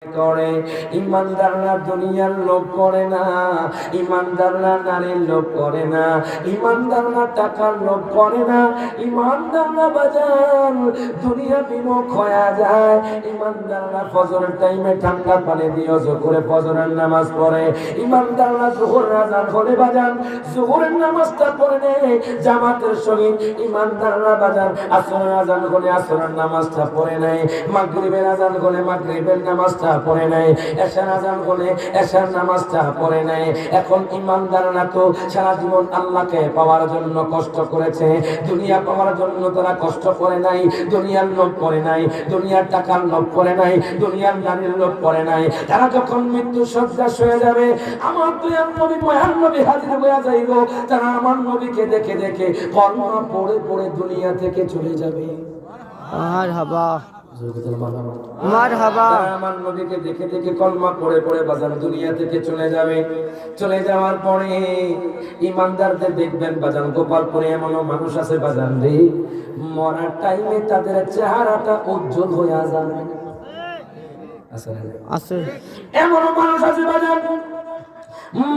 করে ইমানদাররা দুনিয়ার লোভ করে না, ইমানদাররা নারীর লোভ করে না, ইমানদাররা টাকার লোভ করে না, ইমানদাররা বাজার দুনিয়া বিমুখ হয়ে যায়। ইমানদাররা ফজরের টাইমে ঠান্ডা পানি দিয়ে ওযু করে ফজরের নামাজ পড়ে। ইমানদাররা যোহরের আযান হলে বাজার যোহরের নামাজটা পড়ে নেয় জামাতের সঙ্গে। ইমানদাররা বাজার আসরের আযান হলে আসরের নামাজটা পড়ে নেয়, মাগরিবের আযান হলে মাগরিবের নামাজটা পড়ে নাই, এশার আযান হলে এশার নামাজটা পড়ে নাই। এখন ইমানদাররা তো সারা জীবন আল্লাহকে পাওয়ার জন্য কষ্ট করেছে, দুনিয়া পাওয়ার জন্য তারা কষ্ট করে নাই, দুনিয়ার লোভ করে নাই, দুনিয়ার টাকার লোভ করে নাই, দুনিয়ার নারীর লোভ করে নাই। তারা যখন মৃত্যু শয্যায় শুয়ে যাবে, আমার দয়ার নবী মহান নবী হাজির হয়ে যাইব, তারা আমার নবীকে দেখে দেখে কলমা পড়ে পড়ে দুনিয়া থেকে চলে যাবে। মারহাবা মারহাবা। আমার নবীকে দেখে দেখে কলমা পড়ে পড়ে বাজার দুনিয়া থেকে চলে যাবে। চলে যাওয়ার পরে ইমানদারদের দেখবেন বাজার গোপালপুরে এমনও মানুষ আছে বাজার রে, মরার টাইমে তাদের চেহারাটা উজ্জ্বল হয়ে যাবে। আছে এমনও মানুষ আছে বাজার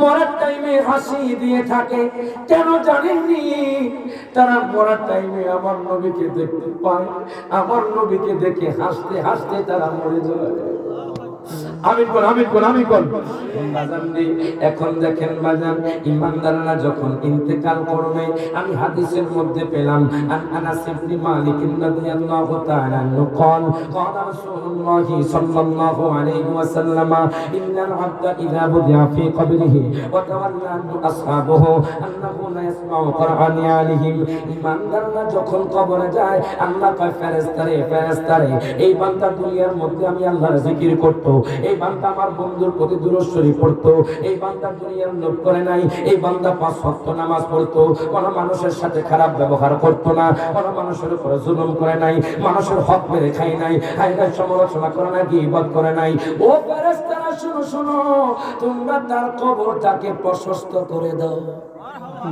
মরার টাইমে হাসি দিয়ে থাকে। কেন জানেননি? তারা মরার টাইমে আমার নবীকে দেখতে পায়, আমার নবীকে দেখে হাসতে হাসতে তারা মরে যায়। এখন দেখেন বাজান, ইমানদাররা যখন ইন্তেকাল করবে, আমি হাদিসের মধ্যে পেলাম আনাস ইবনে মালিক রাদিয়াল্লাহু তাআলা আনহু قال قال رسول الله صلى الله عليه وسلم ان العبد اذا وضع في قبره وتولى عنه اصحابه انه لا يسمع قرآن عليهم। ইমানদাররা যখন কবরে যায়, আল্লাহ পাক ফেরেশতারে এই বান্দা দুনিয়ার মধ্যে আমি আল্লাহর জিকির করত, এই বান্দা আমার বন্ধুর প্রতি দুরূদ শরীফ পড়তো, এই বান্দা দুনিয়ার লোভ করে নাই, এই বান্দা 5 ওয়াক্ত নামাজ পড়তো, কোন মানুষের সাথে খারাপ ব্যবহার করতো না, কোন মানুষের উপর জুলুম করে নাই, মানুষের হক মেরে খায় নাই, হায়দার সমালোচনা করে নাই, গীবত করে নাই। ও ফেরেশতারা শুনো শুনো, তোমরা তার কবরটাকে প্রশস্ত করে দাও।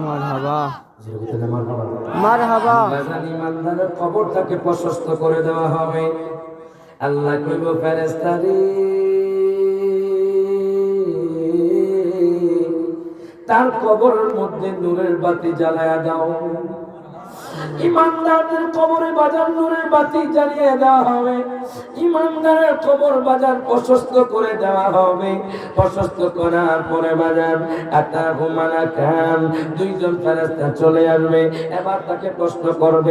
মারহাবা মারহাবা। ইমানদারের কবরটাকে প্রশস্ত করে দেওয়া হবে। আল্লাহ কইব ফেরেশতারে তার কবরের মধ্যে নূরের বাতি জ্বালায়া দাও। ইমানদারদের কবরে বাজার নূরের বাতি জ্বালিয়ে দেওয়া হবে, ইমানদারের কবর বাজার প্রশস্ত করে দেওয়া হবে। প্রশস্ত করার পরে বাজার আতা ঘুমানা কান দুইজন ফেরেশতা চলে আসবে। এবার তাকে প্রশ্ন করবে,